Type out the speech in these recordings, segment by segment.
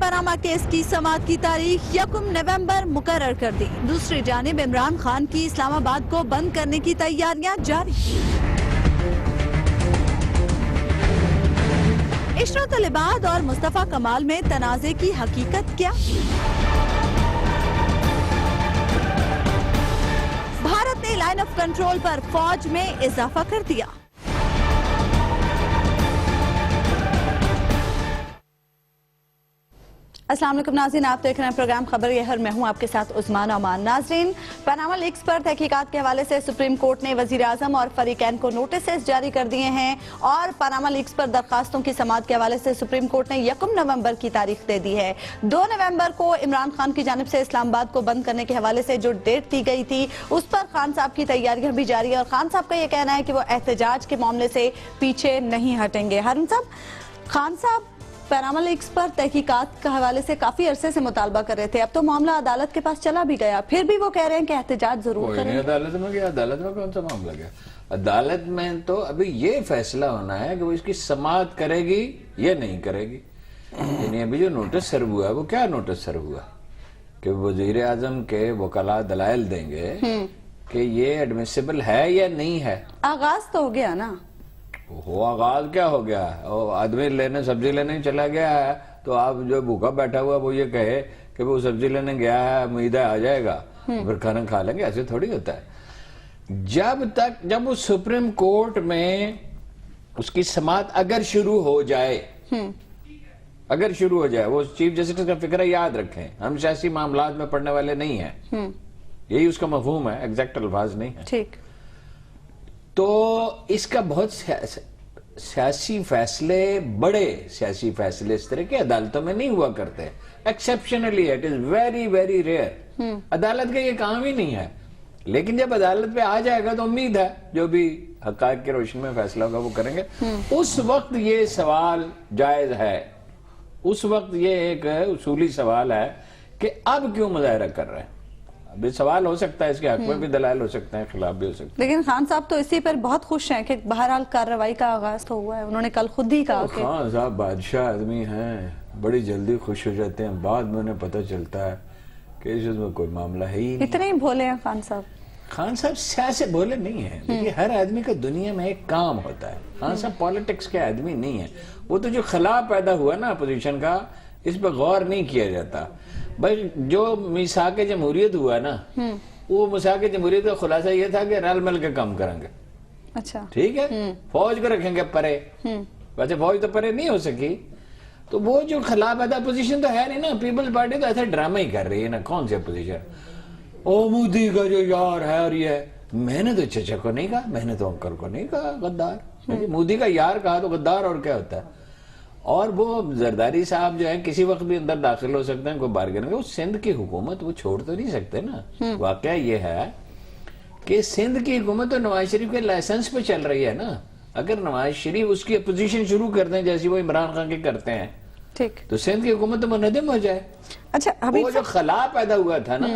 Panama case کی سماعت کی تاریخ 1 نومبر مقرر کر دی. دوسری جانب عمران خان کی اسلام آباد کو بند کرنے کی تیاریاں جاری. عشرت العباد اور مصطفیٰ کمال میں تنازع کی حقیقت کیا؟ بھارت نے لائن آف کنٹرول پر فوج میں اضافہ کر دیا. السلام علیکم ناظرین، آپ دیکھ رہے ہیں پروگرام خبر یہ ہے اور میں ہوں آپ کے ساتھ عثمان امان. ناظرین، پاناما لیکس پر تحقیقات کے حوالے سے سپریم کورٹ نے وزیر اعظم اور فریقین کو نوٹسز جاری کر دیے ہیں اور پاناما لیکس پر درخواستوں کی سماعت کے حوالے سے سپریم کورٹ نے 1 نومبر کی تاریخ دے دی ہے. 2 نومبر کو عمران خان کی جانب سے اسلام آباد کو بند کرنے کے حوالے سے جو ڈیٹ دی گئی تھی اس پر خان صاحب کی تیاریاں بھی جاری ہے اور خان صاحب کا یہ کہنا ہے کہ وہ احتجاج کے معاملے سے پیچھے نہیں ہٹیں گے. ہارون صاحب، خان صاحب پاناما لیکس پر تحقیقات کے حوالے سے کافی عرصے سے مطالبہ کر رہے تھے، اب تو معاملہ عدالت کے پاس چلا بھی گیا، پھر بھی وہ کہہ رہے ہیں کہ احتجاج ضرور کریں. عدالت میں گیا، عدالت میں کون سا معاملہ گیا؟ عدالت میں تو ابھی یہ فیصلہ ہونا ہے کہ وہ اس کی سماعت کرے گی یا نہیں کرے گی. یعنی ابھی جو نوٹس سرو ہوا ہے وہ کیا نوٹس سرو ہوا کہ وزیر اعظم کے وکلاء دلائل دیں گے کہ یہ ایڈمیسیبل ہے یا نہیں ہے. آغاز تو ہو گیا نا. وہ آغاز کیا ہو گیا؟ آدمی سبزی لینے چلا گیا ہے تو آپ جو بھوکا بیٹھا ہوا وہ یہ کہے کہ وہ سبزی لینے گیا ہے، امید ہے آ جائے گا، پھر کھانا کھا لیں گے. ایسے تھوڑی ہوتا ہے. جب وہ سپریم کورٹ میں اس کی سماعت اگر شروع ہو جائے وہ چیف جسٹس کا فکر یاد رکھیں، ہم سیاسی معاملات میں پڑھنے والے نہیں ہیں، یہی اس کا مفہوم ہے، ایگزیکٹ الفاظ نہیں ہے. ٹھیک. تو اس کا بہت سیاسی فیصلے، بڑے سیاسی فیصلے اس طرح کے عدالتوں میں نہیں ہوا کرتے. Exceptionally it is very very rare. عدالت کا یہ کام ہی نہیں ہے. لیکن جب عدالت پہ آ جائے گا تو امید ہے جو بھی حقائق کی روشنی میں فیصلہ ہوگا وہ کریں گے. اس وقت یہ سوال جائز ہے، اس وقت یہ ایک اصولی سوال ہے کہ اب کیوں مظاہرہ کر رہے ہیں. ابھی سوال ہو سکتا ہے، اس کے حق میں بھی دلائل ہو سکتے ہیں، خلاف بھی ہو سکتے ہیں. لیکن خان صاحب تو اسی پر بہت خوش ہیں کہ بہرحال کارروائی کا آغاز تو ہوا ہے. انہوں نے کل خود ہی کہا کہ خان صاحب بادشاہ آدمی ہیں، بڑی جلدی خوش ہو جاتے ہیں، بعد میں انہیں پتہ چلتا ہے کہ اس میں کوئی معاملہ ہے ہی نہیں. اتنے ہی بھولے ہیں خان صاحب. خان صاحب سیاست بولے نہیں ہیں. دیکھیے ہر آدمی کا دنیا میں ایک کام ہوتا ہے. خان صاحب پالیٹکس کے آدمی نہیں ہیں. وہ تو جو خلا پیدا ہوا نا اپوزیشن کا، اس پہ غور نہیں کیا جاتا. بھائی جو میثاق جمہوریت ہوا نا، وہ میثاق جمہوریت کا خلاصہ یہ تھا کہ رل مل کے کام کریں گے. اچھا ٹھیک ہے، فوج کو رکھیں گے پرے. ویسے فوج تو پرے نہیں ہو سکی. تو وہ جو خلا پیدا اپوزیشن تو ہے نہیں نا. پیپلز پارٹی تو ایسا ڈرامہ ہی کر رہی ہے نا. کون سی اپوزیشن؟ او مودی کا جو یار ہے اور یہ میں نے تو چچا کو نہیں کہا، میں نے تو انکل کو نہیں کہا غدار. مودی کا یار کہا تو غدار اور کیا ہوتا ہے. اور وہ زرداری صاحب جو ہے کسی وقت بھی اندر داخل ہو سکتے ہیں، کوئی بارگن ہے. وہ سندھ کی حکومت وہ چھوڑ تو نہیں سکتے نا. واقعہ یہ ہے کہ سندھ کی حکومت تو نواز شریف کے لائسنس پہ چل رہی ہے نا. اگر نواز شریف اس کی اپوزیشن شروع کر دیں جیسی وہ عمران خان کی کرتے ہیں، ٹھیک، تو سندھ کی حکومت تو منہدم ہو جائے. اچھا وہ جو خلا پیدا ہوا تھا نا،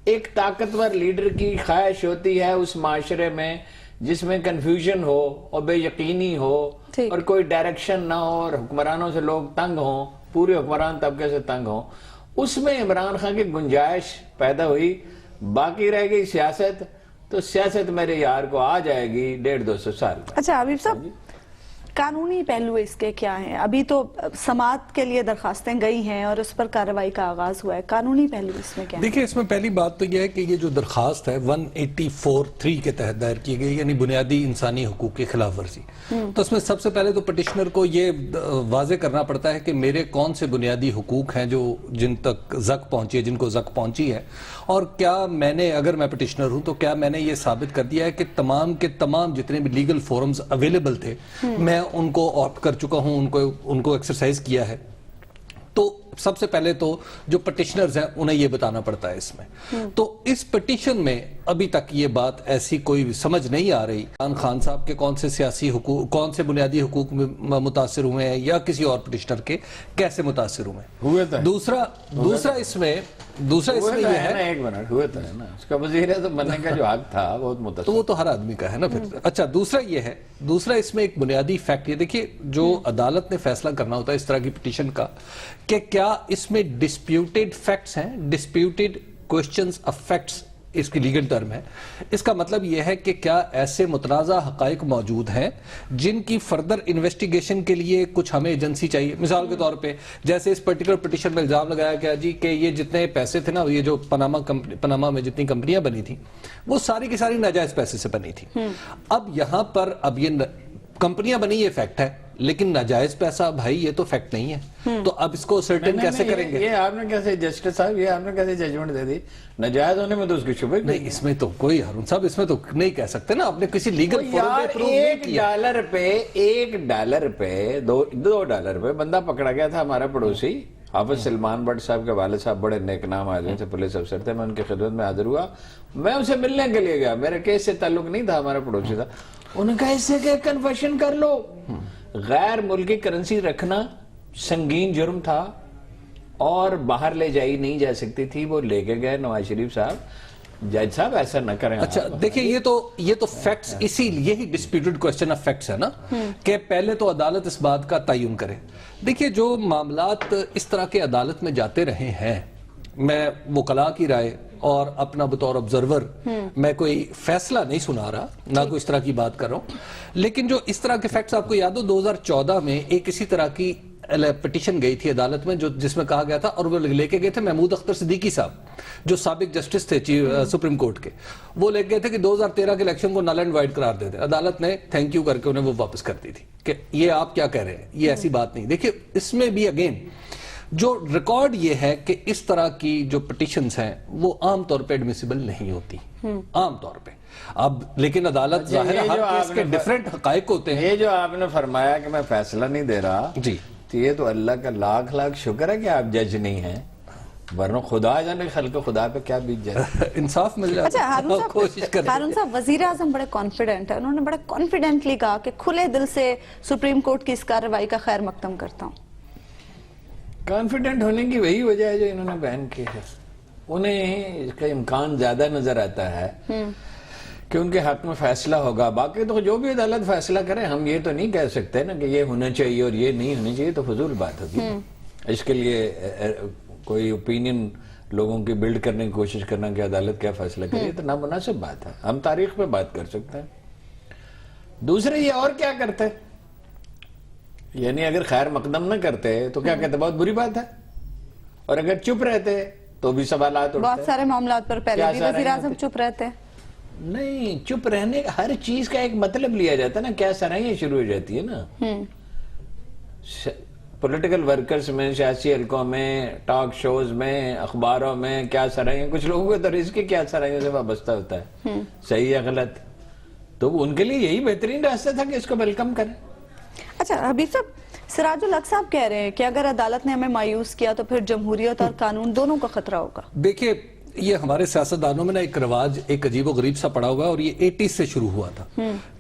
ایک طاقتور لیڈر کی خواہش ہوتی ہے اس معاشرے میں جس میں کنفیوژن ہو اور بے یقینی ہو اور کوئی ڈائریکشن نہ ہو اور حکمرانوں سے لوگ تنگ ہوں، پورے حکمران طبقے سے تنگ ہوں. اس میں عمران خان کی گنجائش پیدا ہوئی. باقی رہ گئی سیاست، تو سیاست میرے یار کو آ جائے گی 150-200 سال. اچھا حبیب صاحب، قانونی پہلو اس کے کیا ہیں؟ ابھی تو سماعت کے لیے درخواستیں گئی ہیں اور اس پر کارروائی کا آغاز ہوا ہے. قانونی پہلو اس میں کیا ہے؟ دیکھیں اس میں پہلی بات تو یہ ہے کہ یہ جو درخواست ہے 184(3) کے تحت دائر کی گئی، یعنی بنیادی انسانی حقوق کی خلاف ورزی. تو اس میں سب سے پہلے تو پٹیشنر کو یہ واضح کرنا پڑتا ہے کہ میرے کون سے بنیادی حقوق ہیں جو جن تک زک پہنچی ہے، جن کو زک پہنچی ہے، اور کیا میں نے، اگر میں پٹیشنر ہوں تو کیا میں نے یہ ثابت کر دیا ہے کہ تمام کے تمام جتنے بھی لیگل فورمز اویلیبل تھے میں ان کو آپٹ کر چکا ہوں، ان کو ایکسرسائز کیا ہے. تو سب سے پہلے تو جو پٹیشنرز ہیں انہیں یہ بتانا پڑتا ہے اس میں. تو اس پٹیشن میں ابھی تک یہ بات ایسی کوئی سمجھ نہیں آ رہی عمران خان صاحب کے کون سے سیاسی حقوق، کون سے بنیادی حقوق میں متاثر ہوئے ہیں یا کسی اور پٹیشنر کے کیسے متاثر ہوئے ہیں. دوسرا اس میں یہ ہے نا، ایک منٹ ہوئے تھا نا، اس کا وزیر اعظم بننے کا جو حق تھا بہت متاثر، تو وہ تو ہر آدمی کا ہے نا پھر. اچھا دوسرا یہ ہے، دوسرا اس میں ایک بنیادی فیکٹ یہ دیکھیے، جو عدالت نے فیصلہ کرنا ہوتا ہے اس طرح کی پٹیشن کا کہ کیا کیا اس میں ڈسپیوٹیڈ فیکٹس ہیں؟ ڈسپیوٹیڈ کوشچنز آف فیکٹس اس کی لیگل ٹرم ہے. اس کا مطلب یہ ہے کہ کیا ایسے متنازع حقائق موجود ہیں جن کی فردر انویسٹیگیشن کے لیے کچھ ہمیں ایجنسی چاہیے. مثال کے طور پہ جیسے اس پرٹیکولر پٹیشن میں الزام لگایا گیا جی کہ یہ جتنے پیسے تھے نا، یہ جو پناما میں جتنی کمپنیاں بنی تھیں وہ ساری کی ساری ناجائز پیسے سے بنی تھی. اب یہاں پر اب یہ کمپنیاں بنی یہ فیکٹ ہے، لیکن ناجائز پیسہ بھائی یہ تو فیکٹ نہیں ہے. تو اب اس کو سرٹن کیسے کریں گے؟ یہ آپ نے کیسے جسٹس صاحب، یہ آپ نے کیسے ججمنٹ دے دی؟ ناجائز ہونے میں تو اس کی شبہ نہیں، اس میں تو کوئی ہارون صاحب اس میں تو نہیں کہہ سکتے نا، آپ نے کسی لیگل فورم پہ پروو نہیں کیا. $1 پہ $2 پہ بندہ پکڑا گیا تھا ہمارا پڑوسی حافظ سلمان بٹ صاحب کے والد صاحب بڑے نیک نام آدمی تھے، پولیس افسر تھے. میں ان کی خدمت میں حاضر ہوا، میں اسے ملنے کے لیے گیا، میرے کیس سے تعلق نہیں تھا، ہمارا پڑوسی تھا. انہوں نے کہا اس سے کہ کنفیشن کر لو. غیر ملکی کرنسی رکھنا سنگین جرم تھا اور باہر لے جائی نہیں جا سکتی تھی، وہ لے کے گئے نواز شریف صاحب. جج صاحب ایسا نہ کریں. اچھا دیکھیں، یہ تو فیکٹس، اسی یہی ڈسپیوٹڈ کوسچن آف فیکٹس ہے نا، کہ پہلے تو عدالت اس بات کا تعین کرے. دیکھیے جو معاملات اس طرح کے عدالت میں جاتے رہے ہیں، میں وکلاء کی رائے اور اپنا بطور آبزرور میں کوئی فیصلہ نہیں سنا رہا، نہ کوئی اس طرح کی بات کر رہا ہوں، لیکن جو اس طرح کے فیکٹس آپ کو یاد ہو 2014 میں ایک اسی طرح کی پٹیشن گئی تھی عدالت میں جس میں کہا گیا تھا، اور وہ لے کے گئے تھے محمود اختر صدیقی صاحب جو سابق جسٹس تھے سپریم کورٹ کے. وہ لے گئے تھے کہ 2013 کے الیکشن کو نل اینڈ وائڈ قرار دے دیں. عدالت نے تھینک یو کر کے انہیں وہ واپس کر دی تھی کہ یہ آپ کیا کہہ رہے ہیں، یہ ایسی بات نہیں. دیکھیے اس میں بھی اگین جو ریکارڈ یہ ہے کہ اس طرح کی جو پٹیشنز ہیں وہ عام طور پہ ایڈمیسیبل نہیں ہوتی عام طور پہ. اب لیکن عدالت ظاہر ہر کیس کے ڈیفرنٹ حقائق ہوتے ہیں. یہ جو آپ نے فرمایا کہ میں فیصلہ نہیں دے رہا، جی تو یہ تو اللہ کا لاکھ لاکھ شکر ہے کہ آپ جج نہیں ہیں، ورنہ خدا جانے خلق خدا پہ کیا بیت جائے. انصاف مل جائے. اچھا کوشش کریں. ہارون صاحب، وزیر اعظم بڑے کانفیڈنٹ ہیں، انہوں نے بڑے کانفیڈنٹلی کہا کہ کھلے دل سے سپریم کورٹ کی اس کارروائی کا خیر مقدم کرتا ہوں. کانفیڈنٹ ہونے کی وہی وجہ ہے جو انہوں نے بیان کی ہے. انہیں اس کا امکان زیادہ نظر آتا ہے کہ ان کے حق میں فیصلہ ہوگا. باقی تو جو بھی عدالت فیصلہ کرے، ہم یہ تو نہیں کہہ سکتے نا کہ یہ ہونا چاہیے اور یہ نہیں ہونا چاہیے، تو فضول بات ہوگی. اس کے لیے کوئی اوپینین لوگوں کی بلڈ کرنے کی کوشش کرنا کہ عدالت کیا فیصلہ کرے، تو نامناسب بات ہے. ہم تاریخ پہ بات کر سکتے ہیں. دوسرے یہ اور کیا کرتے، یعنی اگر خیر مقدم نہ کرتے تو کیا کہتے بہت بری بات ہے، اور اگر چپ رہتے تو بھی سوالات اٹھتے. بہت سارے معاملات پر پہلے بھی وزیر اعظم چپ رہتے. نہیں، چپ رہنے کا ہر چیز کا ایک مطلب لیا جاتا ہے نا. کیا سرائیاں شروع ہو جاتی ہے نا پولیٹیکل ورکرز میں، سیاسی حلقوں میں، ٹاک شوز میں، اخباروں میں، کیا سرائیاں. کچھ لوگوں کو تو رزق کیا سرائیوں سے وابستہ ہوتا ہے، صحیح یا غلط. تو ان کے لیے یہی بہترین راستہ تھا کہ اس کو ویلکم کریں. اچھا حبیب صاحب، سراج الحق صاحب کہہ رہے ہیں کہ اگر عدالت نے ہمیں مایوس کیا تو پھر جمہوریت اور قانون دونوں کا خطرہ ہوگا. دیکھیے یہ ہمارے سیاستدانوں میں نا ایک رواج ایک عجیب و غریب سا پڑا ہوا ہے، اور یہ 80s سے شروع ہوا تھا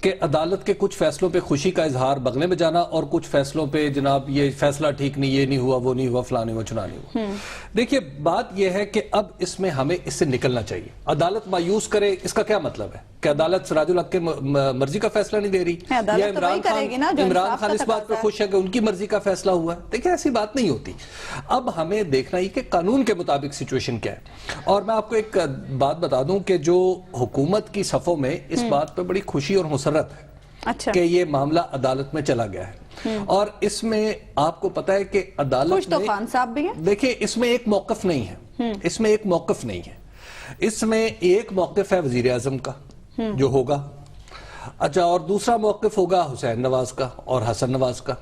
کہ عدالت کے کچھ فیصلوں پہ خوشی کا اظہار بغلے میں جانا، اور کچھ فیصلوں پہ جناب یہ فیصلہ ٹھیک نہیں، یہ نہیں ہوا، وہ نہیں ہوا، فلاں نہیں ہوا، چنا نہیں ہوا. دیکھیے بات یہ ہے کہ اب اس میں ہمیں اس سے نکلنا چاہیے. عدالت مایوس کرے اس کا کیا مطلب ہے کہ عدالت سراج الحق کے مرضی کا فیصلہ نہیں دے رہی، یا عمران خان اس بات پہ خوش ہے کہ ان کی مرضی کا فیصلہ ہوا ہے. دیکھیں ایسی بات نہیں ہوتی. اب ہمیں دیکھنا ہی کہ قانون کے مطابق سچویشن کیا ہے. اور میں آپ کو ایک بات بتا دوں کہ جو حکومت کی صفوں میں اس بات پہ بڑی خوشی اور مسرت ہے کہ یہ معاملہ عدالت میں چلا گیا ہے. اور اس میں آپ کو پتا ہے کہ عدالت تو خان صاحب بھی ہیں. دیکھیں اس میں ایک موقف نہیں ہے، اس میں ایک موقف نہیں ہے، اس میں ایک موقف ہے وزیر اعظم کا جو ہوگا. اچھا، اور دوسرا موقف ہوگا حسین نواز کا اور حسن نواز کا.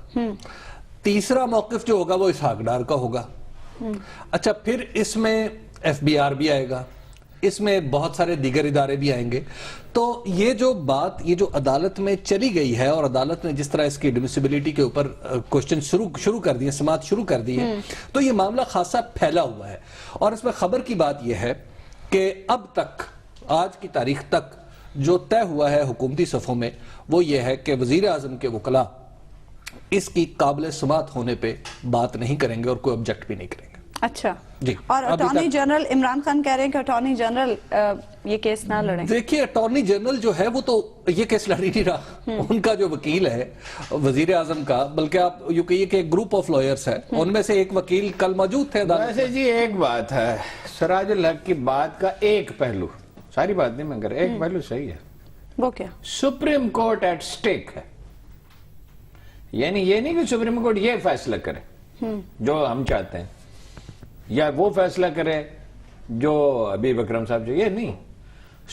تیسرا موقف جو ہوگا وہ اسحاق ڈار کا ہوگا. اچھا، پھر اس میں ایف بی آر بھی آئے گا، اس میں بہت سارے دیگر ادارے بھی آئیں گے. تو یہ جو بات یہ جو عدالت میں چلی گئی ہے، اور عدالت نے جس طرح اس کی ایڈمیسیبلٹی کے اوپر کوشچن شروع کر دیے، سماعت شروع کر دی ہے، تو یہ معاملہ خاصا پھیلا ہوا ہے. اور اس میں خبر کی بات یہ ہے کہ اب تک آج کی تاریخ تک جو طے ہوا ہے حکومتی صفوں میں وہ یہ ہے کہ وزیر اعظم کے وکلاء اس کی قابل سماعت ہونے پہ بات نہیں کریں گے اور کوئی آبجیکٹ بھی نہیں کریں گے. اچھا، جی اور اٹارنی جنرل عمران خان کہہ رہے ہیں کہ اٹارنی جنرل یہ کیس نہ لڑیں. دیکھیے اٹارنی جنرل جو ہے وہ تو یہ کیس لڑ ہی نہیں رہا. ان کا جو وکیل ہے وزیر اعظم کا، بلکہ آپ یوں کہیے کہ ایک گروپ آف لائرز ہے، ان میں سے ایک وکیل کل موجود تھے عدالت ویسے جی ایک بات ہے، سراج الحق کی بات کا ایک پہلو، ساری بات نہیں میں کر رہا، ایک پہلو صحیح ہے. وہ کیا؟ سپریم کورٹ ایٹ سٹیک ہے. یعنی یہ نہیں کہ سپریم کورٹ یہ فیصلہ کرے جو ہم چاہتے ہیں، یا وہ فیصلہ کرے جو ابھی اکرم صاحب چاہیے، نہیں.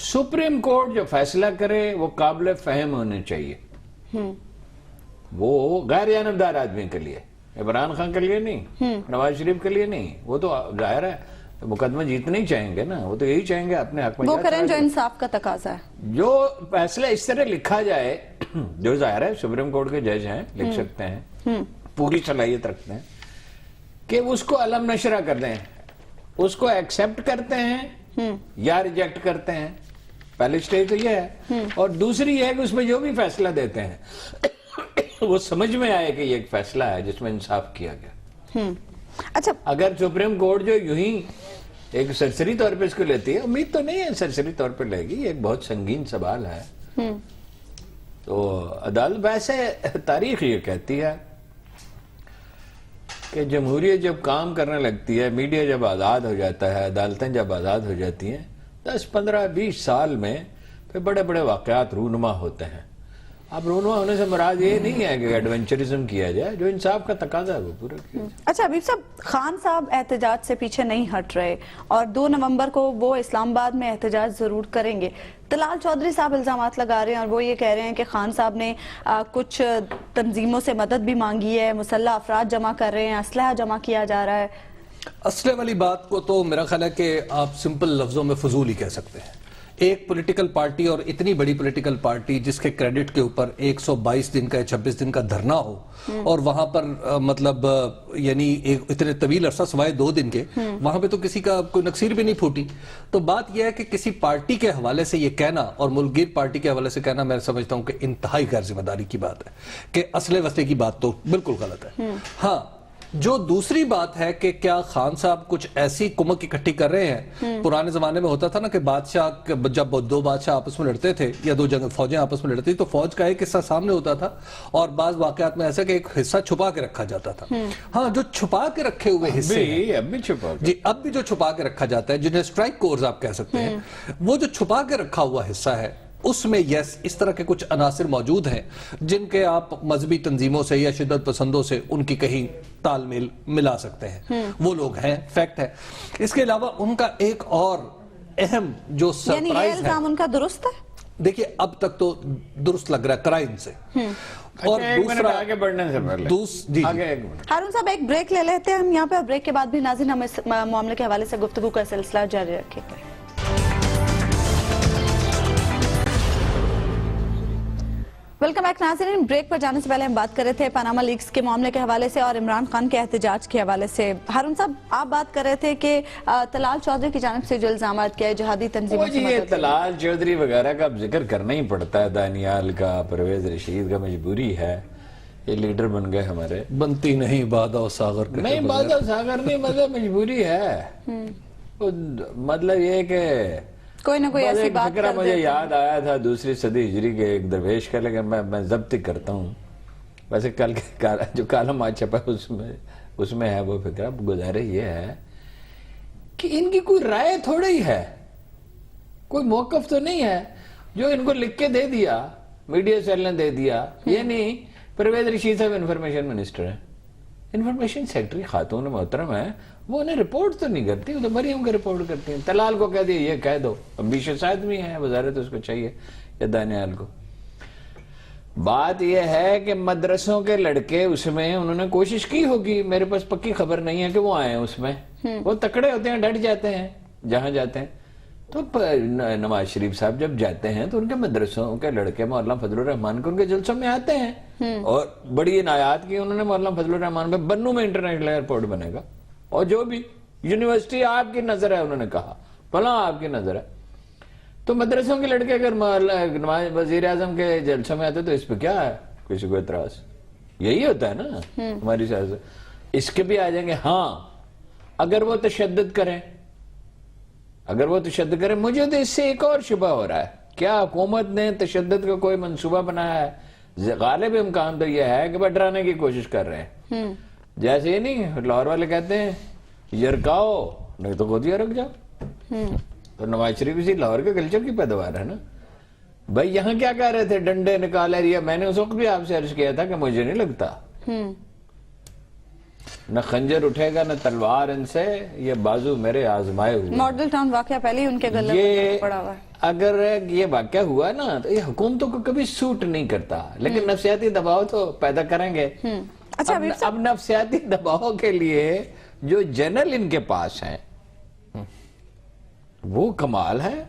سپریم کورٹ جو فیصلہ کرے وہ قابل فہم ہونے چاہیے. وہ غیر جانبدار آدمی کے لیے، عمران خان کے لیے نہیں، نواز شریف کے لیے نہیں. وہ تو ظاہر ہے مقدمہ جیتنا ہی چاہیں گے نا، وہ تو یہی چاہیں گے اپنے حق میں وہ کریں جو انصاف کا تقاضا ہے. جو فیصلہ اس طرح لکھا جائے، جو ظاہر ہے سپریم کورٹ کے جج ہیں، لکھ سکتے ہیں، پوری صلاحیت رکھتے ہیں کہ اس کو علم نشرہ کر دیں، اس کو ایکسپٹ کرتے ہیں یا ریجیکٹ کرتے ہیں. پہلی سٹیج تو یہ ہے. اور دوسری یہ ہے کہ اس میں جو بھی فیصلہ دیتے ہیں وہ سمجھ میں آئے کہ یہ ایک فیصلہ ہے جس میں انصاف کیا گیا. اچھا، اگر سپریم کورٹ جو یوں ہی ایک سرسری طور پہ اس کو لیتی ہے، امید تو نہیں ہے سرسری طور پہ لے گی، یہ ایک بہت سنگین سوال ہے. تو عدالت ویسے تاریخ یہ کہتی ہے کہ جمہوریت جب کام کرنے لگتی ہے، میڈیا جب آزاد ہو جاتا ہے، عدالتیں جب آزاد ہو جاتی ہیں، 10 15 20 سال میں پھر بڑے بڑے واقعات رونما ہوتے ہیں. اب رونما ہونے سے مراد یہ نہیں ہے کہ ایڈونچرزم کیا جائے، جو انصاف کا تقاضا ہے وہ پورا کیا جائے. اچھا حبیب صاحب، خان صاحب احتجاج سے پیچھے نہیں ہٹ رہے اور 2 نومبر کو وہ اسلام آباد میں احتجاج ضرور کریں گے. طلال چودھری صاحب الزامات لگا رہے ہیں اور وہ یہ کہہ رہے ہیں کہ خان صاحب نے کچھ تنظیموں سے مدد بھی مانگی ہے، مسلح افراد جمع کر رہے ہیں، اسلحہ جمع کیا جا رہا ہے. اسلحے والی بات کو تو میرا خیال ہے کہ آپ سمپل لفظوں میں فضول ہی کہہ سکتے ہیں. ایک پولیٹیکل پارٹی، اور اتنی بڑی پولیٹیکل پارٹی جس کے کریڈٹ کے اوپر 122 دن کا 26 دن کا دھرنا ہو، اور وہاں پر مطلب یعنی ایک اتنے طویل عرصہ سوائے 2 دن کے وہاں پہ تو کسی کا کوئی نکسیر بھی نہیں پھوٹی. تو بات یہ ہے کہ کسی پارٹی کے حوالے سے یہ کہنا، اور ملک گیر پارٹی کے حوالے سے کہنا، میں سمجھتا ہوں کہ انتہائی غیر ذمہ داری کی بات ہے. کہ اسلحے وسلے کی بات تو بالکل غلط ہے. ہاں، جو دوسری بات ہے کہ کیا خان صاحب کچھ ایسی کمک اکٹھی کر رہے ہیں. پرانے زمانے میں ہوتا تھا نا کہ بادشاہ جب 2 بادشاہ آپس میں لڑتے تھے یا 2 فوجیں آپس میں لڑتی تو فوج کا ایک حصہ سامنے ہوتا تھا، اور بعض واقعات میں ایسا کہ ایک حصہ چھپا کے رکھا جاتا تھا. ہاں، جو چھپا کے رکھے ہوئے حصے اب بھی جو چھپا کے رکھا جاتا ہے، جنہیں اسٹرائک کورز آپ کہہ سکتے ہیں، وہ جو چھپا کے رکھا ہوا حصہ ہے اس میں یس اس طرح کے کچھ عناصر موجود ہیں جن کے آپ مذہبی تنظیموں سے یا شدت پسندوں سے ان کی کہیں تال میل ملا سکتے ہیں. وہ لوگ ہیں، فیکٹ ہے. اس کے علاوہ ان کا ایک اور اہم جو یعنی یہ سرپرائز ہے، الزام ان کا درست ہے؟ دیکھیے اب تک تو درست لگ رہا ہے کرائم سے. اور دوسرا آگے بڑھنے سے پہلے جی ہارون صاحب ایک بریک لے لیتے ہیں ہم یہاں پہ، اور بریک کے بعد بھی ناظرین ہم اس معاملے کے حوالے سے گفتگو کا سلسلہ جاری رکھیں گے. ویلکم بیک ناظرین. بریک پر جانے سے پہلے ہم بات کر رہے تھے پاناما لیکس کے معاملے کے حوالے سے اور عمران خان کے احتجاج کے حوالے سے. ہارون صاحب آپ بات کر رہے تھے کہ طلال چودھری کی جانب سے جو الزامات کیا ہے جہادی تنظیموں سے یہ طلال چودھری وغیرہ کا ذکر کرنا ہی پڑتا ہے. دانیال کا، پرویز رشید کا، مجبوری ہے، یہ لیڈر بن گئے ہمارے. بنتی نہیں بادہ و ساغر نہیں، بادہ و ساغر نہیں، مطلب مجبوری ہے. مطلب یہ کہ کوئی نہ کوئی ایسی بات فکرہ مجھے یاد آیا تھا 2ری صدی ہجری کے ایک درویش کا، لیکن میں ضبط کرتا ہوں. ویسے کل جو کالم آج چھپا اس میں ہے وہ فکرہ. گزارش یہ ہے کہ ان کی کوئی رائے تھوڑا ہی ہے، کوئی موقف تو نہیں ہے جو ان کو لکھ کے دے دیا، میڈیا سیل نے دے دیا. یہ نہیں، پرویز رشید صاحب انفارمیشن منسٹر ہیں، انفارمیشن سیکرٹری خاتون محترم ہے، وہ انہیں رپورٹ تو نہیں کرتی، وہ تو مریم کو رپورٹ کرتی ہیں. طلال کو کہہ دیا یہ کہہ دو، امبیشس آدمی ہے، وزارت اس کو چاہیے، یا دانیال کو. بات یہ ہے کہ مدرسوں کے لڑکے اس میں انہوں نے کوشش کی ہوگی، میرے پاس پکی خبر نہیں ہے کہ وہ آئے ہیں اس میں. وہ تکڑے ہوتے ہیں، ڈٹ جاتے ہیں جہاں جاتے ہیں. تو نواز شریف صاحب جب جاتے ہیں تو ان کے مدرسوں کے لڑکے مولانا فضل الرحمان کے ان کے جلسوں میں آتے ہیں، اور بڑی عنایات کی انہوں نے مولانا فضل الرحمان پہ. بنو میں انٹرنیشنل ایئرپورٹ بنے گا، اور جو بھی یونیورسٹی آپ کی نظر ہے، انہوں نے کہا فلاں آپ کی نظر ہے. تو مدرسوں کے لڑکے اگر وزیر اعظم کے جلسوں میں آتے تو اس پہ کیا ہے کسی کو اعتراض؟ یہی ہوتا ہے نا ہماری سیاست. اس کے بھی آ جائیں گے. ہاں، اگر وہ تشدد کریں مجھے تو اس سے ایک اور شبہ ہو رہا ہے، کیا حکومت نے تشدد کا کوئی منصوبہ بنایا ہے؟ غالب امکان تو یہ ہے کہ وہ ڈرانے کی کوشش کر رہے ہیں، جیسے ہی نہیں لاہور والے کہتے ہیں یرکاؤ نہیں تو خود یرک جاؤ، تو نواز شریف اسی لاہور کے کلچر کی پیداوار ہے نا بھائی۔ یہاں کیا کہہ رہے تھے، ڈنڈے نکالے رہی ہے، میں نے اس وقت بھی آپ سے عرض کیا تھا کہ مجھے نہیں لگتا نہ خنجر اٹھے گا نہ تلوار ان سے، یہ بازو میرے آزمائے ہوئے۔ ماڈل ٹاؤن واقعہ پہلے ہی ان کے گلے میں پڑا ہوا ہے۔ اگر یہ واقعہ ہوا نا تو یہ حکومتوں کو کبھی سوٹ نہیں کرتا، لیکن نفسیاتی دباؤ تو پیدا کریں گے۔ اچھا اب نفسیاتی دباؤ کے لیے جو جنرل ان کے پاس ہیں وہ کمال ہے،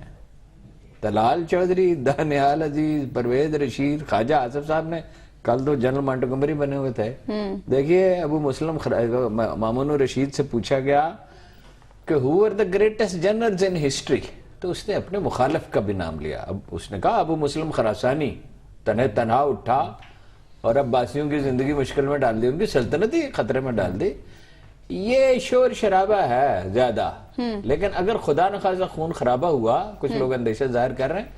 طلال چودھری، دانیال عزیز، پرویز رشید، خواجہ آصف صاحب نے کل تو جنرل مانٹگمری بنے ہوئے تھے۔ دیکھیے ابو مسلم مامون رشید سے پوچھا گیا کہ who are the greatest generals in history، تو اس نے اپنے مخالف کا بھی نام لیا۔ اب اس نے کہا ابو مسلم خراسانی تنہا اٹھا اور عباسیوں کی زندگی مشکل میں ڈال دی، ان کی سلطنت ہی خطرے میں ڈال دی۔ یہ شور شرابہ ہے زیادہ، لیکن اگر خدا نخواستہ خون خرابہ ہوا، کچھ لوگ اندیشہ ظاہر کر رہے ہیں،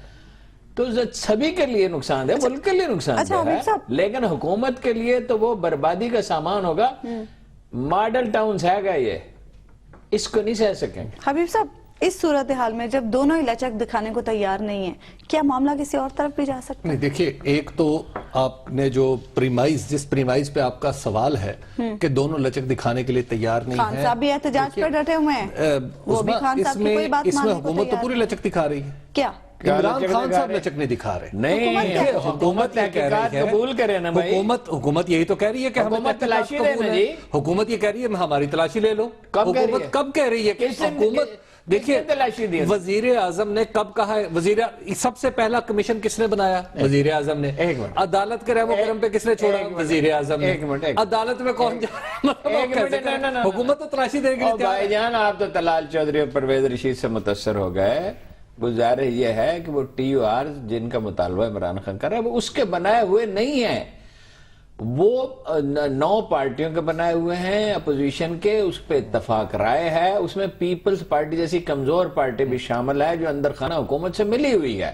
تو سبھی کے لیے نقصان ہے، ملک کے لیے نقصان ہے، لیکن حکومت کے لیے تو وہ بربادی کا سامان ہوگا۔ ماڈل ٹاؤنز ہے گا، یہ اس کو نہیں سہ سکیں۔ حبیب صاحب اس صورتحال میں جب دونوں ہی لچک دکھانے کو تیار نہیں ہیں، کیا معاملہ کسی اور طرف بھی جا سکتا ہے؟ نہیں دیکھیے، ایک تو آپ نے جو جس پریمائز پہ آپ کا سوال ہے کہ دونوں لچک دکھانے کے لیے تیار نہیں خان صاحب بھی احتجاج پہ ڈٹے ہوئے ہیں، وہ بھی خان صاحب کی کوئی بات اس میں ماننے کو حکومت تو تیار پوری لچک دکھا رہی ہے۔ کیا عمران خان صاحب لچک نہیں دکھا رہے؟ نہیں، حکومت تحقیقات قبول کرے نا بھائی۔ حکومت یہی تو کہہ رہی ہے کہ حکومت تلاشی دے نا جی۔ حکومت یہ کہہ رہی ہے ہماری تلاشی لے لو۔ حکومت کب کہہ رہی ہے کہ حکومت دیکھیے وزیر اعظم نے کب کہا ہے، سب سے پہلا کمیشن کس نے بنایا؟ وزیر اعظم نے۔ عدالت کے رحم و کرم پہ کس نے چھوڑا؟ وزیر اعظم نے۔ عدالت میں کون جا رہا ہے؟ حکومت تو تلاشی دے گی۔ بھائی جان آپ تو طلال چودھری اور پرویز رشید سے متاثر ہو گئے، گزارش یہ ہے کہ وہ ٹی او آر جن کا مطالبہ عمران خان کر رہا ہے وہ اس کے بنائے ہوئے نہیں ہیں، وہ 9 پارٹیوں کے بنائے ہوئے ہیں اپوزیشن کے، اس پہ اتفاق رائے ہے، اس میں پیپلز پارٹی جیسی کمزور پارٹی بھی شامل ہے جو اندر خانہ حکومت سے ملی ہوئی ہے۔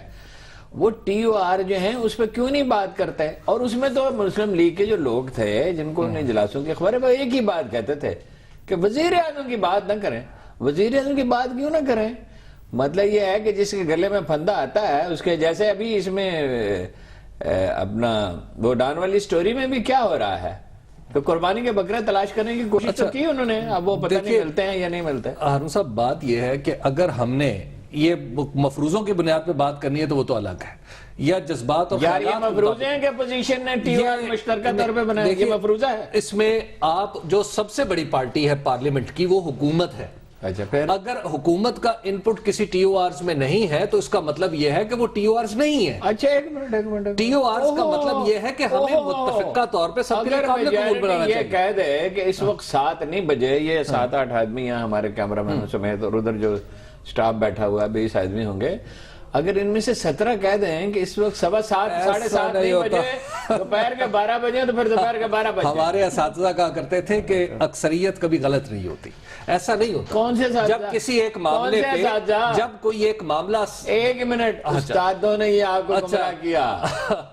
وہ ٹی او آر جو ہیں اس پہ کیوں نہیں بات کرتے؟ اور اس میں تو مسلم لیگ کے جو لوگ تھے جن کو انہیں اجلاسوں کی خبر ہے وہ ایک ہی بات کہتے تھے کہ وزیر اعظم کی بات نہ کریں، وزیر اعظم کی بات کیوں نہ کریں؟ مطلب یہ ہے کہ جس کے گلے میں پھندا آتا ہے اس کے جیسے ابھی اس میں اپنا وہ ڈان والی سٹوری میں بھی کیا ہو رہا ہے، تو قربانی کے بکرے تلاش کرنے کی کوشش تو کی انہوں نے، اب وہ پتہ نہیں ملتے ہیں یا نہیں ملتے۔ ہارون صاحب بات یہ ہے کہ اگر ہم نے یہ مفروضوں کی بنیاد پہ بات کرنی ہے تو وہ تو الگ ہے، یا جذبات اور یار یہ مفروضے ہیں کہ اپوزیشن نے ٹی او آر مشترکہ طور پہ بنایا، یہ مفروضہ ہے۔ اس میں آپ جو سب سے بڑی پارٹی ہے پارلیمنٹ کی وہ حکومت ہے، اچھا پھر اگر حکومت کا انپٹ کسی ٹی او آرز میں نہیں ہے تو اس کا مطلب یہ ہے کہ وہ ٹی او آرز نہیں ہے۔ اچھا ایک منٹ ٹی او آرز کا مطلب یہ ہے کہ ہمیں متفقہ طور پہ سب کے لیے قابل قبول بنانا یہ چاہیے۔ کہہ دے کہ اس وقت 7 نہیں بجے، یہ 7-8 آدمی ہیں ہمارے کیمرہ مین سمیت اور ادھر جو سٹاف بیٹھا ہوا ہے 20 آدمی ہوں گے، اگر ان میں سے 17 کہہ دیں کہ اس وقت 7:15 7:30 نہیں بجے، دوپہر کے 12 بجے تو پھر دوپہر کے 12 بجے۔ ہمارے اساتذہ کہا کرتے تھے کہ اکثریت کبھی غلط نہیں ہوتی، ایسا نہیں ہوتا۔ کون سے اساتذہ؟ جب کسی ایک معاملے پہ جب کوئی ایک معاملہ ایک منٹ، استادوں نے یہ آپ کو گمراہ کیا،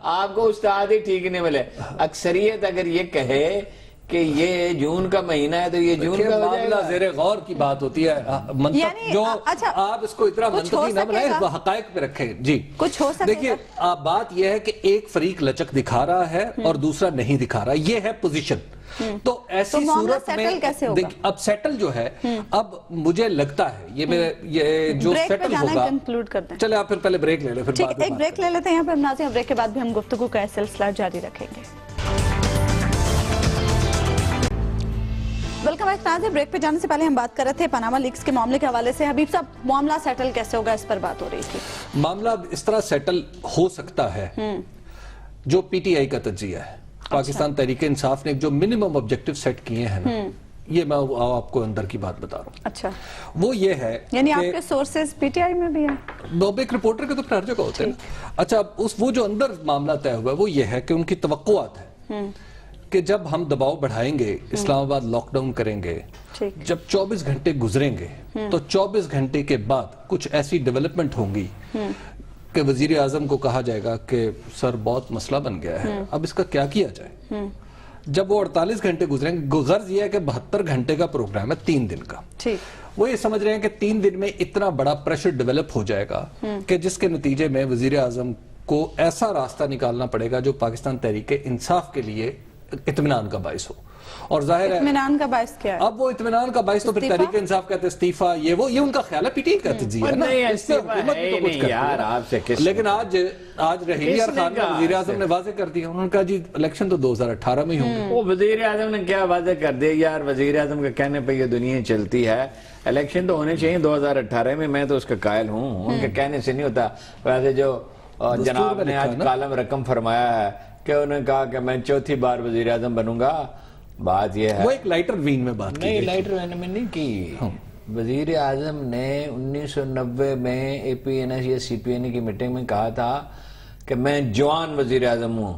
آپ کو استاد ہی ٹھیک نہیں ملے۔ اکثریت اگر یہ کہے کہ یہ جون کا مہینہ ہے تو یہ جون کا ہو جائے گا۔ معاملہ زیر غور کی بات ہوتی ہے، منطق جو آپ اس کو اتنا منطقی نہ بنائیں، حقائق پہ رکھیں۔ جی کچھ ہو سکے۔ دیکھیے بات یہ ہے کہ ایک فریق لچک دکھا رہا ہے اور دوسرا نہیں دکھا رہا، یہ ہے پوزیشن۔ تو ایسی صورت میں اب سیٹل جو ہے، اب مجھے لگتا ہے یہ جو سیٹل ہوگا، چلے آپ پھر پہلے بریک لے لیں، پھر بعد میں ایک بریک لے لیتے ہیں یہاں پہ ناظرین، بریک کے بعد بھی ہم گفتگو کا سلسلہ جاری رکھیں گے۔ ویلکم بیک ناظرین، بریک پہ جانے سے پہلے ہم بات کر رہے تھے پاناما لیکس کے معاملے کے حوالے سے۔ حبیب صاحب معاملہ سیٹل کیسے ہوگا اس پر بات ہو رہی تھی۔ معاملہ اس طرح سیٹل ہو سکتا ہے جو پی ٹی آئی کا تجزیہ ہے، پاکستان تحریک انصاف نے جو منیمم آبجیکٹو سیٹ کیے ہیں نا، یہ میں آپ کو اندر کی بات بتا رہا ہوں۔ اچھا وہ یہ ہے یعنی آپ کے سورسز پی ٹی آئی میں بھی ہیں؟ ایک رپورٹر کے تو ہر جگہ ہوتے ہیں۔ اچھا وہ جو اندر معاملہ طے ہوا ہے وہ یہ ہے کہ ان کی توقعات ہیں کہ جب ہم دباؤ بڑھائیں گے، اسلام آباد لاک ڈاؤن کریں گے، جب 24 گھنٹے گزریں گے تو 24 گھنٹے کے بعد کچھ ایسی ڈیولپمنٹ ہوں گی کہ وزیر اعظم کو کہا جائے گا کہ سر بہت مسئلہ بن گیا ہے، اب اس کا کیا کیا جائے. جب وہ 48 گھنٹے گزریں گے، غرض یہ ہے کہ 72 گھنٹے کا پروگرام ہے 3 دن کا. وہ یہ سمجھ رہے ہیں کہ 3 دن میں اتنا بڑا پریشر ڈیولپ ہو جائے گا کہ جس کے نتیجے میں وزیر اعظم کو ایسا راستہ نکالنا پڑے گا جو پاکستان تحریک انصاف کے لیے اطمینان کا باعث ہو. اور ظاہر ہے اطمینان کا باعث کیا ہے؟ اب وہ اطمینان کا باعث تو پھر تحریک انصاف کہتے ہیں استعفیٰ، یہ ان کا خیال ہے، پی ٹی آئی کا تجزیہ ہے نا، اس میں حکومت بھی تو کچھ کرتی ہے. لیکن آج رحیم یار خان کا وزیر اعظم نے واضح کر دیا، انہوں نے کہا جی الیکشن تو 2018 میں ہی ہوں گے. وہ وزیر اعظم نے کیا واضح کر دیا یار، وزیر اعظم کے کہنے پہ یہ دنیا چلتی ہے. الیکشن تو ہونے چاہیے 2018 میں تو اس کا قائل ہوں، ان کے کہنے سے نہیں ہوتا. ویسے جو جناب نے آج کالم رقم فرمایا ہے کہ انہوں نے کہا کہ میں 4تھی بار وزیر اعظم بنوں گا، بات یہ ہے وہ ایک لائٹر وین میں بات کی، نہیں لائٹر وین میں نہیں کی. وزیر اعظم نے 1990 میں اے پی این ایس یا سی پی این کی میٹنگ میں کہا تھا کہ میں جوان وزیر اعظم ہوں.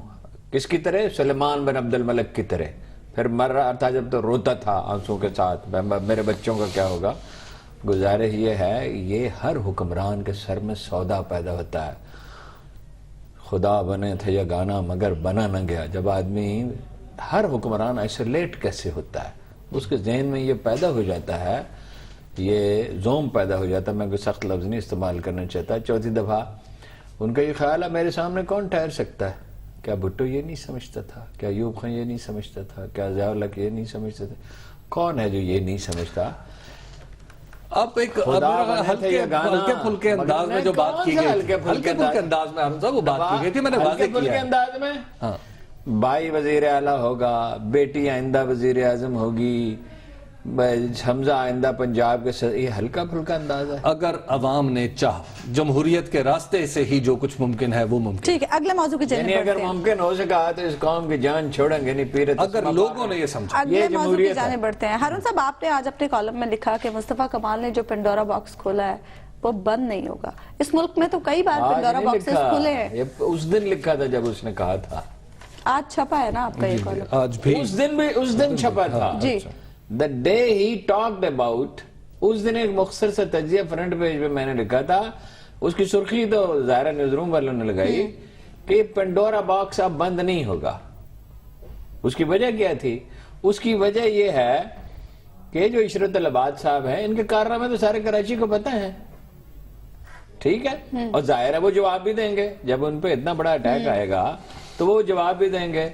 کس کی طرح؟ سلیمان بن عبد الملک کی طرح. پھر مر رہا تھا جب تو روتا تھا آنسوں کے ساتھ، میرے بچوں کا کیا ہوگا. گزارش یہ ہے، یہ ہر حکمران کے سر میں سودا پیدا ہوتا ہے. خدا بنے تھے یہ گانا مگر بنا نہ گیا. جب آدمی ہر حکمران آئسولیٹ کیسے ہوتا ہے، اس کے ذہن میں یہ پیدا ہو جاتا ہے، یہ زوم پیدا ہو جاتا ہے. میں کوئی سخت لفظ نہیں استعمال کرنا چاہتا. 4تھی دفعہ ان کا یہ خیال ہے میرے سامنے کون ٹھہر سکتا ہے. کیا بھٹو یہ نہیں سمجھتا تھا؟ کیا ایوب خان یہ نہیں سمجھتا تھا؟ کیا ضیاء الحق یہ نہیں سمجھتا تھا؟ کون ہے جو یہ نہیں سمجھتا؟ اب ایک ہلکے پھلکے انداز میں جو بات کی گئی، ہلکے پھلکے انداز میں وہ بات کی گئی تھی، میں نے واضح کیا ہے انداز میں. بھائی وزیر اعلیٰ ہوگا، بیٹی آئندہ وزیر اعظم ہوگی، حمزہ آئندہ پنجاب کے یہ ہلکا پھلکا انداز ہے. اگر عوام نے چاہ جمہوریت کے راستے سے ہی جو کچھ ممکن ہے وہ ممکن. ٹھیک ہے، اگلے موضوع کی جانب اگر ممکن ہو سکا تو اس قوم کی جان چھوڑیں گے نہیں پیرت. اگر لوگوں نے یہ سمجھا. اگلے موضوع کی جانب بڑھتے ہیں. ہارون صاحب، آپ نے آج اپنے کالم میں لکھا کہ مصطفیٰ کمال نے جو پنڈورا باکس کھولا ہے وہ بند نہیں ہوگا. اس ملک میں تو کئی بار پنڈورا باکسز کھلے ہیں. اس دن لکھا تھا جب اس نے کہا تھا. آج چھپا ہے نا آپ کا یہ کالم؟ آج بھی اس دن چھپا تھا. جی. The day he talked about، اس دن ایک مختصر سا تجزیہ فرنٹ پیج پہ میں نے لکھا تھا. اس کی سرخی تو ظاہرہ نیوز روم والوں نے لگائی کہ پنڈورا باکس اب بند نہیں ہوگا. اس کی وجہ کیا تھی؟ اس کی وجہ یہ ہے کہ جو عشرت العباد صاحب ہیں، ان کے کارنامے تو سارے کراچی کو پتہ ہیں. ٹھیک ہے، اور ظاہر ہے وہ جواب بھی دیں گے. جب ان پہ اتنا بڑا اٹیک آئے گا تو وہ جواب بھی دیں گے.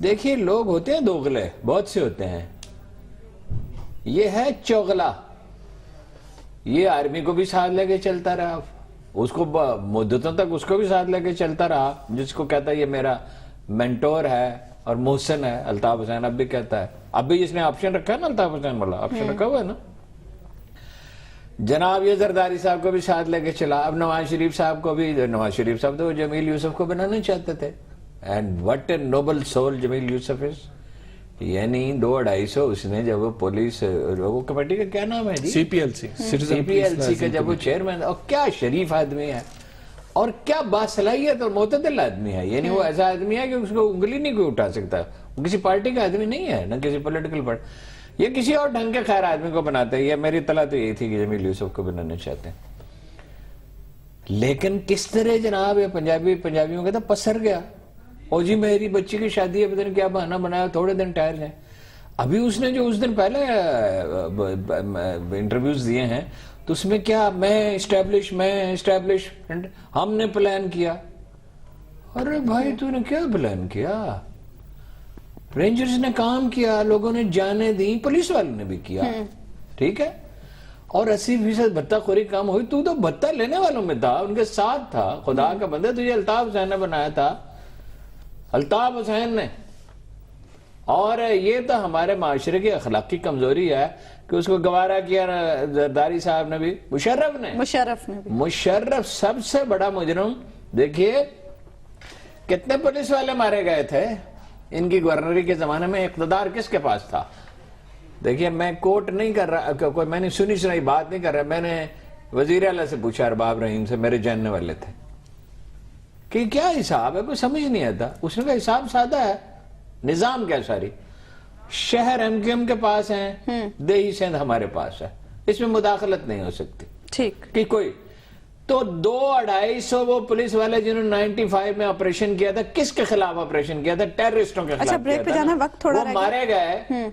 دیکھیے لوگ ہوتے ہیں دوغلے، بہت سے ہوتے ہیں. یہ ہے چوغلا. یہ آرمی کو بھی ساتھ لے کے چلتا رہا، اس کو مدتوں تک اس کو بھی ساتھ لے کے چلتا رہا، جس کو کہتا ہے یہ میرا مینٹور ہے اور محسن ہے. الطاف حسین اب بھی کہتا ہے، اب بھی جس نے آپشن رکھا ہے نا، الطاف حسین والا آپشن رکھا ہوا ہے نا. جناب یہ زرداری صاحب کو بھی ساتھ لے کے چلا. اب نواز شریف صاحب کو بھی، نواز شریف صاحب تو جمیل یوسف کو بنانا چاہتے تھے. And what a noble soul Jamil Yusuf is. یعنی 200-250 اس نے جب وہ پولیس وہ کمیٹی کا کیا نام ہے جی، سی پی ایل سی کا جب وہ چیئرمین، اور کیا شریف آدمی ہے اور کیا باصلاحیت اور معتدل آدمی ہے. یعنی وہ ایسا آدمی ہے کہ اس کو انگلی نہیں کوئی اٹھا سکتا. وہ کسی پارٹی کا آدمی نہیں ہے، نہ کسی پولیٹیکل پارٹی. یہ کسی اور ڈھنگ کے خیر آدمی کو بناتے ہیں. یہ میری اطلاع تو یہی تھی کہ جمیل یوسف کو بنانا چاہتے ہیں. لیکن کس طرح جناب یہ پنجابیوں کا تھا پسر گیا. اور جی میری بچی کی شادی ہے، پتہ نہیں کیا بہانہ بنایا، تھوڑے دن ٹھہر جائیں. ابھی اس نے جو اس دن پہلے انٹرویوز دیے ہیں تو اس میں کیا میں اسٹیبلش ہم نے پلان کیا. ارے بھائی تو نے کیا پلان کیا؟ رینجرز نے کام کیا، لوگوں نے جانیں دی، پولیس والوں نے بھی کیا. ٹھیک ہے، اور 80% بھتہ خوری کام ہوئی. تو بھتہ لینے والوں میں تھا، ان کے ساتھ تھا. خدا کا بندہ، تجھے الطاف حسین نے بنایا تھا، الطاف حسین نے. اور یہ تو ہمارے معاشرے کی اخلاقی کمزوری ہے کہ اس کو گوارا کیا زرداری صاحب نے بھی، مشرف سب سے بڑا مجرم. دیکھیے کتنے پولیس والے مارے گئے تھے ان کی گورنری کے زمانے میں. اقتدار کس کے پاس تھا؟ دیکھیے میں کوٹ نہیں کر رہا، کوئی میں نے سنی بات نہیں کر رہا. میں نے وزیر اعلیٰ سے پوچھا، ارباب رحیم سے، میرے جاننے والے تھے، کہ کیا حساب ہے، کوئی سمجھ نہیں آتا. اس نے کہا حساب سادہ ہے، نظام کیا ساری شہر ایم کیو ایم کے پاس ہیں، دیہی سندھ ہمارے پاس ہے، اس میں مداخلت نہیں ہو سکتی ٹھیک کہ کوئی تو 200-250 وہ پولیس والے جنہوں نے 95 میں آپریشن کیا تھا، کس کے خلاف آپریشن کیا تھا؟ ٹیررسٹوں کے خلاف بریک پہ کیا جانا تھا وقت تھوڑا وہ مارے گئے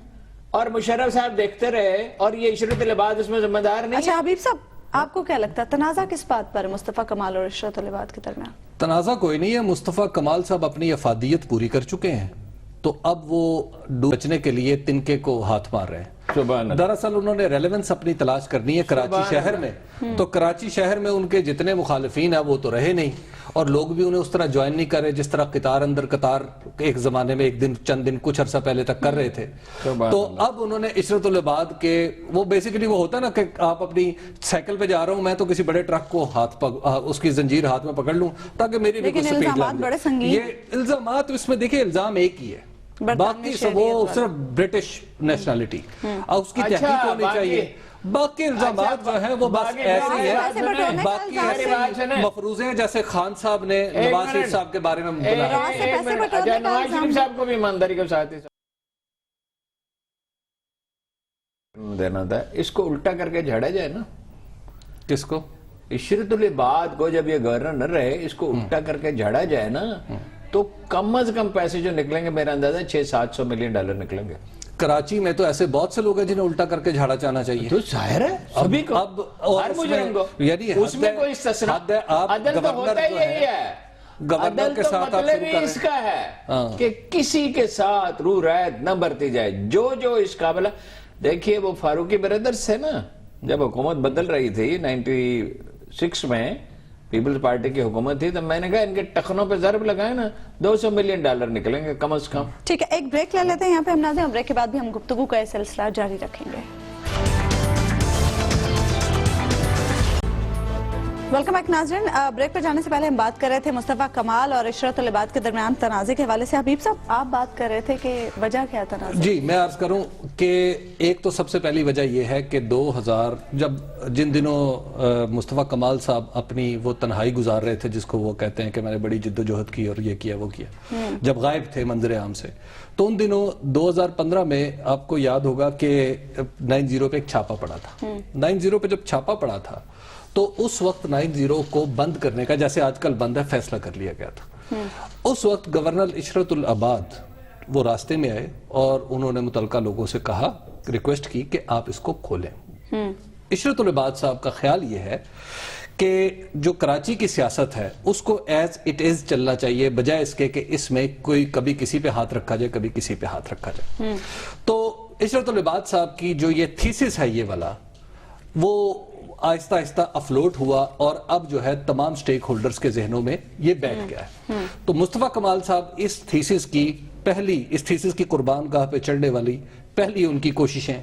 اور مشرف صاحب دیکھتے رہے، اور یہ عشرت العباد اس میں ذمہ دار نہیں ہے۔ اچھا حبیب صاحب آپ کو کیا لگتا ہے تنازع کس بات پر ہے مصطفیٰ کمال اور عشرت العباد کے درمیان؟ تنازع کوئی نہیں ہے، مصطفیٰ کمال صاحب اپنی افادیت پوری کر چکے ہیں، تو اب وہ بچنے کے لیے تنکے کو ہاتھ مار رہے ہیں۔ سبحان اللہ۔ دراصل انہوں نے ریلیونس اپنی تلاش کرنی ہے کراچی شہر میں، تو کراچی شہر میں ان کے جتنے مخالفین ہیں وہ تو رہے نہیں، اور لوگ بھی انہیں اس طرح جوائن نہیں کر رہے جس طرح قطار اندر قطار ایک زمانے میں ایک دن چند دن کچھ عرصہ پہلے تک کر رہے تھے۔ تو اب انہوں نے عشرت العباد کے وہ بیسیکلی وہ ہوتا ہے نا کہ آپ اپنی سائیکل پہ جا رہا ہوں میں تو کسی بڑے ٹرک کو اس کی زنجیر ہاتھ میں پکڑ لوں تاکہ میری بھی کچھ سپیڈ لگ جائے۔ یہ الزامات اس میں دیکھیں الزام ایک ہی ہے، باقی سب وہ صرف برٹش نیشنلٹی اور اس کی تحقیق ہونی چاہیے، باقی الزامات جو ہیں وہ بس ایسے ہیں، باقی مفروضے ہیں جیسے خان صاحب نے نواز شریف صاحب کے بارے میں بتایا۔ نواز شریف صاحب کو بھی ایمانداری کے ساتھ دینا تھا، اس کو الٹا کر کے جھاڑا جائے نا۔ کس کو؟ عشرت العباد کو جب یہ گورنر نہ رہے، اس کو الٹا کر کے جھاڑا جائے نا، تو کم از کم پیسے جو نکلیں گے میرا اندازہ $600-700 ملین نکلیں گے۔ کراچی میں تو ایسے بہت سے لوگ ہیں جنہیں الٹا کر کے جھاڑا جانا چاہیے۔ تو ظاہر ہے سبھی کو، ہر مجرم کو، یعنی اس میں کوئی استثناء، عدل تو ہوتا ہی یہی ہے، عدل تو مطلب ہی اس کا ہے کہ کسی کے ساتھ رو رعایت نہ برتی جائے، جو اس قابل۔ دیکھیے وہ فاروقی بردرز سے نا، جب حکومت بدل رہی تھی 96 میں پیپلز پارٹی کی حکومت تھی، تو میں نے کہا ان کے ٹخنوں پہ ضرب لگائے نا $200 ملین نکلیں گے کم از کم۔ ٹھیک ہے، ایک بریک لے لیتے ہیں یہاں پہ ہم ناظرین، بریک کے بعد بھی ہم گفتگو کا یہ سلسلہ جاری رکھیں گے۔ ویلکم بیک ناظرین، بریک پر جانے سے پہلے ہم بات کر رہے تھے مصطفیٰ کمال اور عشرت العباد کے درمیان تنازع کے حوالے سے۔ حبیب صاحب آپ بات کر رہے تھے کہ وجہ کیا تنازع؟ جی میں عرض کروں کہ ایک تو سب سے پہلی وجہ یہ ہے کہ 2000 جن دنوں مصطفیٰ کمال صاحب اپنی وہ تنہائی گزار رہے تھے جس کو وہ کہتے ہیں کہ میں نے بڑی جد و جہد کی اور یہ کیا وہ کیا، جب غائب تھے منظر عام سے، تو ان دنوں 2015 میں آپ کو یاد ہوگا کہ 90 پہ ایک چھاپا پڑا تھا۔ 90 پہ جب چھاپا پڑا تھا تو اس وقت 90 کو بند کرنے کا، جیسے آج کل بند ہے، فیصلہ کر لیا گیا تھا۔ اس وقت گورنر عشرت العباد وہ راستے میں آئے اور انہوں نے متعلقہ لوگوں سے کہا، ریکویسٹ کی کہ آپ اس کو کھولیں۔ عشرت العباد صاحب کا خیال یہ ہے کہ جو کراچی کی سیاست ہے اس کو ایز اٹ از چلنا چاہیے، بجائے اس کے کہ اس میں کوئی کبھی کسی پہ ہاتھ رکھا جائے کبھی کسی پہ ہاتھ رکھا جائے۔ تو عشرت العباد صاحب کی جو یہ تھیسس ہے یہ والا، وہ آہستہ آہستہ افلوٹ ہوا اور اب جو ہے تمام سٹیک ہولڈرز کے ذہنوں میں یہ بیٹھ گیا ہے۔ تو مصطفیٰ کمال صاحب اس تھیسس کی قربان گاہ پہ چڑھنے والی پہلی ان کی کوششیں،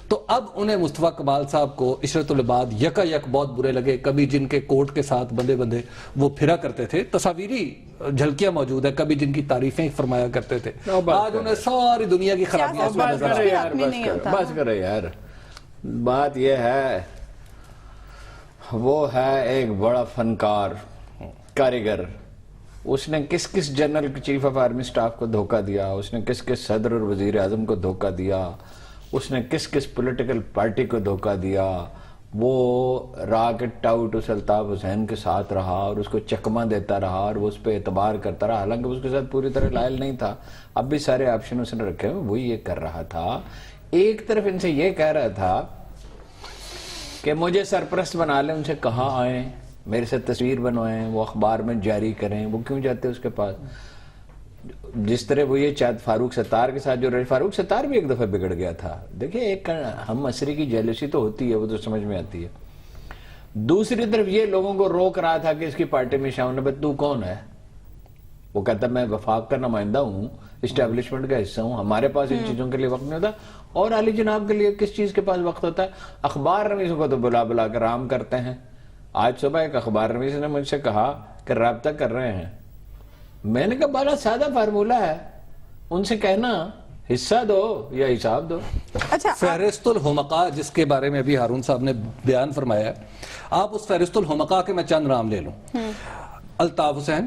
تو اب انہیں مصطفیٰ کمال صاحب کو عشرت العباد یکا یک بہت برے لگے۔ کبھی جن کے کوٹ کے ساتھ بندے وہ پھرا کرتے تھے، تصاویری جھلکیاں موجود ہے، کبھی جن کی تعریفیں فرمایا کرتے تھے، آج انہیں ساری دنیا کی خرابیاں بس کرے یار۔ بات یہ ہے وہ ہے ایک بڑا فنکار کاریگر، اس نے کس کس general chief of army staff کو دھوکہ دیا، اس نے کس کس صدر اور وزیر اعظم کو دھوکہ دیا، اس نے کس کس پولیٹیکل پارٹی کو دھوکہ دیا۔ وہ راکٹ ٹاؤٹ اس الطاف حسین کے ساتھ رہا اور اس کو چکمہ دیتا رہا اور وہ اس پہ اعتبار کرتا رہا، حالانکہ اس کے ساتھ پوری طرح لائل نہیں تھا۔ اب بھی سارے آپشن اس نے رکھے ہوئے، وہ یہ کر رہا تھا۔ ایک طرف ان سے یہ کہہ رہا تھا کہ مجھے سرپرست بنا لیں، ان سے کہاں آئیں، میرے سے تصویر بنوائیں، وہ اخبار میں جاری کریں۔ وہ کیوں جاتے اس کے پاس؟ جس طرح وہ یہ چاہت فاروق ستار کے ساتھ جو رہے، فاروق ستار بھی ایک دفعہ بگڑ گیا تھا۔ دیکھیں ایک ہم عصری کی جیلسی تو ہوتی ہے، وہ تو سمجھ میں آتی ہے۔ دوسری طرف یہ لوگوں کو روک رہا تھا کہ اس کی پارٹی میں شامل ہے۔ تو کون ہے؟ وہ کہتا میں وفاق کا نمائندہ ہوں، اسٹیبلشمنٹ کا حصہ ہوں، ہمارے پاس ان چیزوں کے لیے وقت نہیں ہوتا، اور علی جناب کے لیے کس چیز کے پاس وقت ہوتا ہے؟ اخبار نویسوں کو تو بلا کر عام کرتے ہیں۔ آج صبح ایک اخبار نویس نے مجھ سے کہا کہ رابطہ کر رہے ہیں۔ میں نے کہا بڑا سادہ فارمولہ ہے، ان سے کہنا حصہ دو یا حساب دو۔ اچھا، فہرست الحمقاء جس کے بارے میں ابھی ہارون صاحب نے بیان فرمایا ہے، آپ اس فہرست الحمقاء کے میں چند نام لے لوں۔ الطاف حسین،